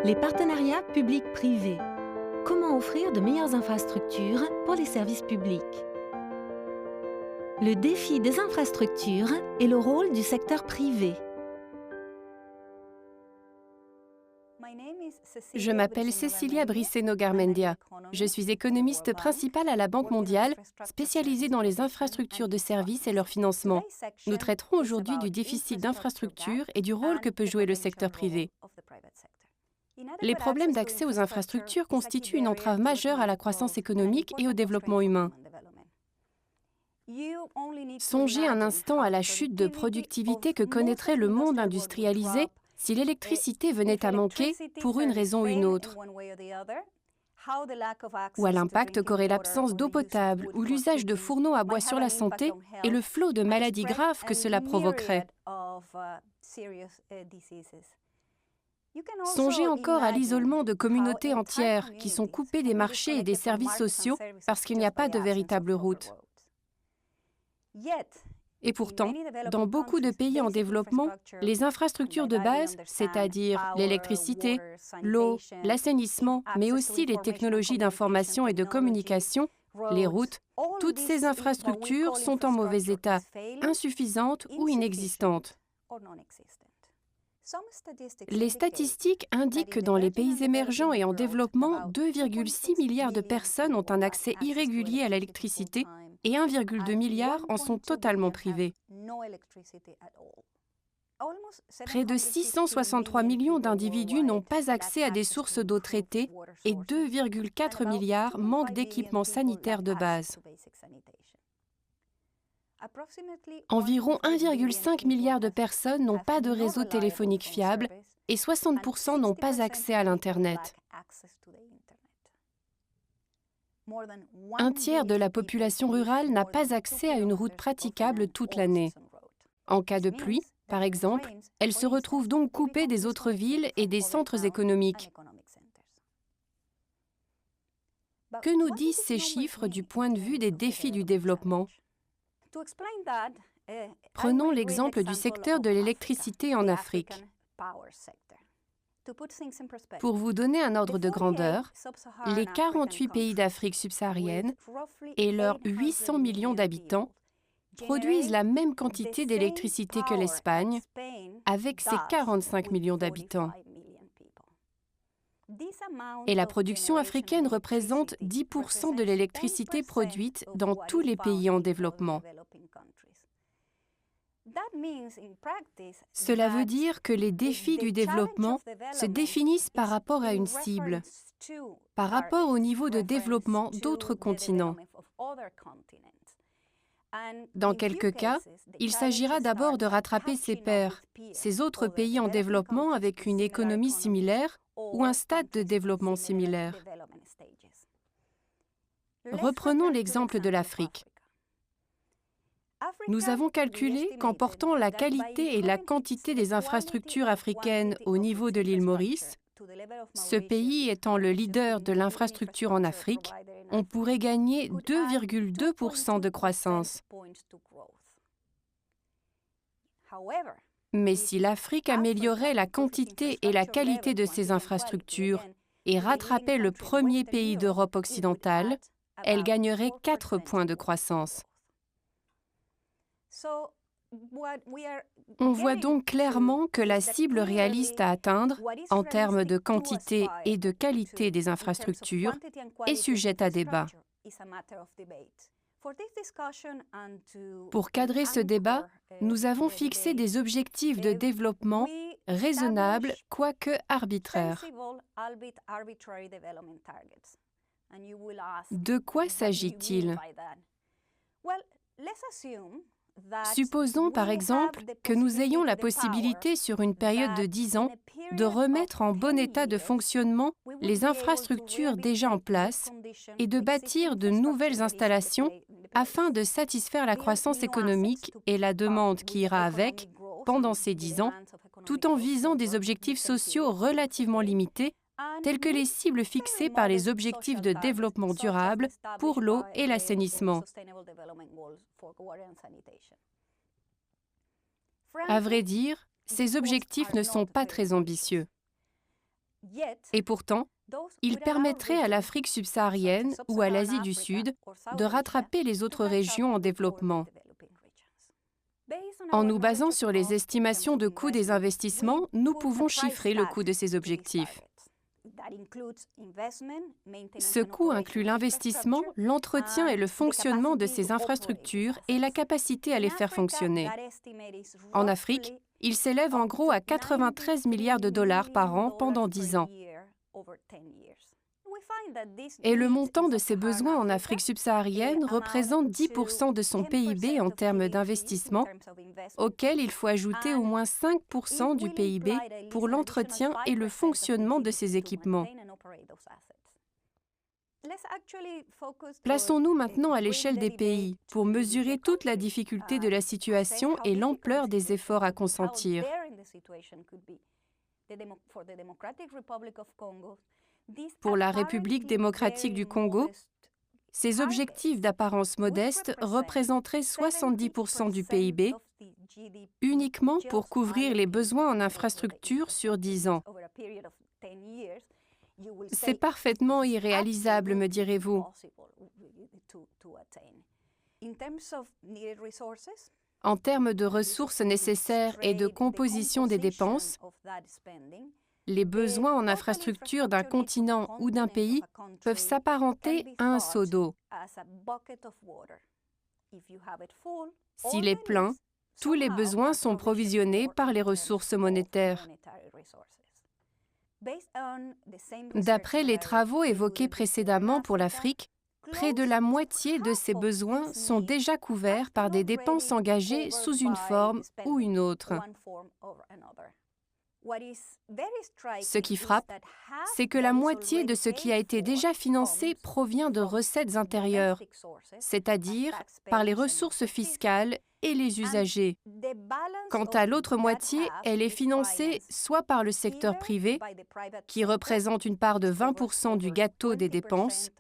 Les partenariats publics-privés. Comment offrir de meilleures infrastructures pour les services publics? Le défi des infrastructures et le rôle du secteur privé. Je m'appelle Cecilia Briceno Garmendia. Je suis économiste principale à la Banque mondiale, spécialisée dans les infrastructures de services et leur financement. Nous traiterons aujourd'hui du déficit d'infrastructures et du rôle que peut jouer le secteur privé. Les problèmes d'accès aux infrastructures constituent une entrave majeure à la croissance économique et au développement humain. Songez un instant à la chute de productivité que connaîtrait le monde industrialisé si l'électricité venait à manquer pour une raison ou une autre, ou à l'impact qu'aurait l'absence d'eau potable ou l'usage de fourneaux à bois sur la santé et le flot de maladies graves que cela provoquerait. Songez encore à l'isolement de communautés entières qui sont coupées des marchés et des services sociaux parce qu'il n'y a pas de véritable route. Et pourtant, dans beaucoup de pays en développement, les infrastructures de base, c'est-à-dire l'électricité, l'eau, l'assainissement, mais aussi les technologies d'information et de communication, les routes, toutes ces infrastructures sont en mauvais état, insuffisantes ou inexistantes. Les statistiques indiquent que dans les pays émergents et en développement, 2,6 milliards de personnes ont un accès irrégulier à l'électricité et 1,2 milliard en sont totalement privés. Près de 663 millions d'individus n'ont pas accès à des sources d'eau traitées et 2,4 milliards manquent d'équipements sanitaires de base. Environ 1,5 milliard de personnes n'ont pas de réseau téléphonique fiable et 60% n'ont pas accès à l'Internet. Un tiers de la population rurale n'a pas accès à une route praticable toute l'année. En cas de pluie, par exemple, elle se retrouve donc coupée des autres villes et des centres économiques. Que nous disent ces chiffres du point de vue des défis du développement? Prenons l'exemple du secteur de l'électricité en Afrique. Pour vous donner un ordre de grandeur, les 48 pays d'Afrique subsaharienne et leurs 800 millions d'habitants produisent la même quantité d'électricité que l'Espagne, avec ses 45 millions d'habitants. Et la production africaine représente 10% de l'électricité produite dans tous les pays en développement. Cela veut dire que les défis du développement se définissent par rapport à une cible, par rapport au niveau de développement d'autres continents. Dans quelques cas, il s'agira d'abord de rattraper ses pairs, ces autres pays en développement avec une économie similaire ou un stade de développement similaire. Reprenons l'exemple de l'Afrique. Nous avons calculé qu'en portant la qualité et la quantité des infrastructures africaines au niveau de l'île Maurice, ce pays étant le leader de l'infrastructure en Afrique, on pourrait gagner 2,2% de croissance. Mais si l'Afrique améliorait la quantité et la qualité de ses infrastructures et rattrapait le premier pays d'Europe occidentale, elle gagnerait 4 points de croissance. On voit donc clairement que la cible réaliste à atteindre, en termes de quantité et de qualité des infrastructures, est sujette à débat. Pour cadrer ce débat, nous avons fixé des objectifs de développement raisonnables, quoique arbitraires. De quoi s'agit-il? Supposons par exemple que nous ayons la possibilité sur une période de 10 ans de remettre en bon état de fonctionnement les infrastructures déjà en place et de bâtir de nouvelles installations afin de satisfaire la croissance économique et la demande qui ira avec pendant ces 10 ans, tout en visant des objectifs sociaux relativement limités tels que les cibles fixées par les objectifs de développement durable pour l'eau et l'assainissement. À vrai dire, ces objectifs ne sont pas très ambitieux. Et pourtant, il permettrait à l'Afrique subsaharienne ou à l'Asie du Sud de rattraper les autres régions en développement. En nous basant sur les estimations de coût des investissements, nous pouvons chiffrer le coût de ces objectifs. Ce coût inclut l'investissement, l'entretien et le fonctionnement de ces infrastructures et la capacité à les faire fonctionner. En Afrique, il s'élève en gros à 93 milliards de dollars par an pendant 10 ans. Et le montant de ses besoins en Afrique subsaharienne représente 10% de son PIB en termes d'investissement, auquel il faut ajouter au moins 5% du PIB pour l'entretien et le fonctionnement de ces équipements. Plaçons-nous maintenant à l'échelle des pays pour mesurer toute la difficulté de la situation et l'ampleur des efforts à consentir. Pour la République démocratique du Congo, ces objectifs d'apparence modeste représenteraient 70% du PIB, uniquement pour couvrir les besoins en infrastructures sur 10 ans. C'est parfaitement irréalisable, me direz-vous. En termes de ressources nécessaires et de composition des dépenses, les besoins en infrastructures d'un continent ou d'un pays peuvent s'apparenter à un seau d'eau. S'il est plein, tous les besoins sont provisionnés par les ressources monétaires. D'après les travaux évoqués précédemment pour l'Afrique, près de la moitié de ces besoins sont déjà couverts par des dépenses engagées sous une forme ou une autre. Ce qui frappe, c'est que la moitié de ce qui a été déjà financé provient de recettes intérieures, c'est-à-dire par les ressources fiscales et les usagers. Quant à l'autre moitié, elle est financée soit par le secteur privé, qui représente une part de 20% du gâteau des dépenses,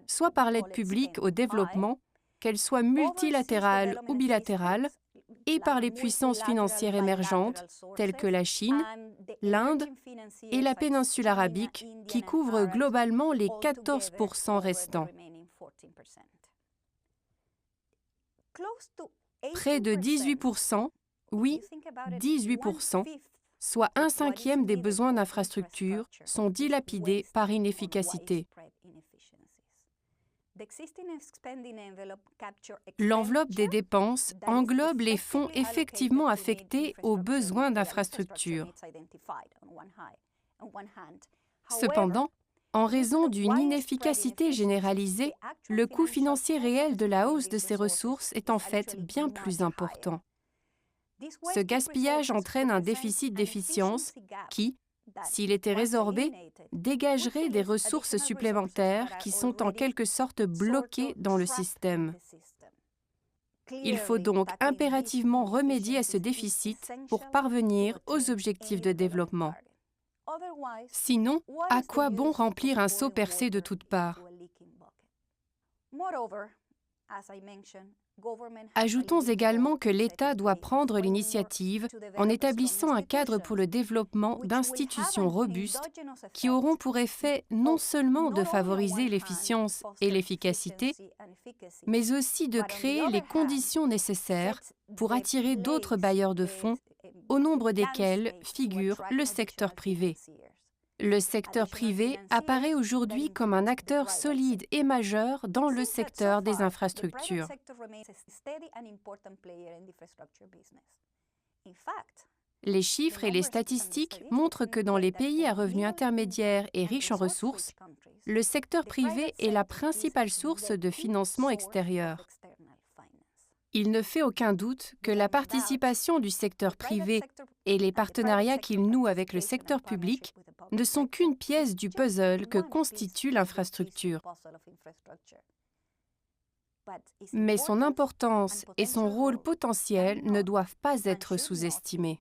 soit par l'aide publique au développement, qu'elle soit multilatérale ou bilatérale, et par les puissances financières émergentes, telles que la Chine, l'Inde et la péninsule arabique, qui couvrent globalement les 14% restants. Près de 18%, oui, 18%, soit un cinquième des besoins d'infrastructures, sont dilapidés par inefficacité. L'enveloppe des dépenses englobe les fonds effectivement affectés aux besoins d'infrastructures. Cependant, en raison d'une inefficacité généralisée, le coût financier réel de la hausse de ces ressources est en fait bien plus important. Ce gaspillage entraîne un déficit d'efficience qui, s'il était résorbé, dégagerait des ressources supplémentaires qui sont en quelque sorte bloquées dans le système. Il faut donc impérativement remédier à ce déficit pour parvenir aux objectifs de développement. Sinon, à quoi bon remplir un seau percé de toutes parts? Ajoutons également que l'État doit prendre l'initiative en établissant un cadre pour le développement d'institutions robustes qui auront pour effet non seulement de favoriser l'efficience et l'efficacité, mais aussi de créer les conditions nécessaires pour attirer d'autres bailleurs de fonds, au nombre desquels figure le secteur privé. Le secteur privé apparaît aujourd'hui comme un acteur solide et majeur dans le secteur des infrastructures. Les chiffres et les statistiques montrent que dans les pays à revenus intermédiaires et riches en ressources, le secteur privé est la principale source de financement extérieur. Il ne fait aucun doute que la participation du secteur privé et les partenariats qu'il noue avec le secteur public ne sont qu'une pièce du puzzle que constitue l'infrastructure. Mais son importance et son rôle potentiel ne doivent pas être sous-estimés.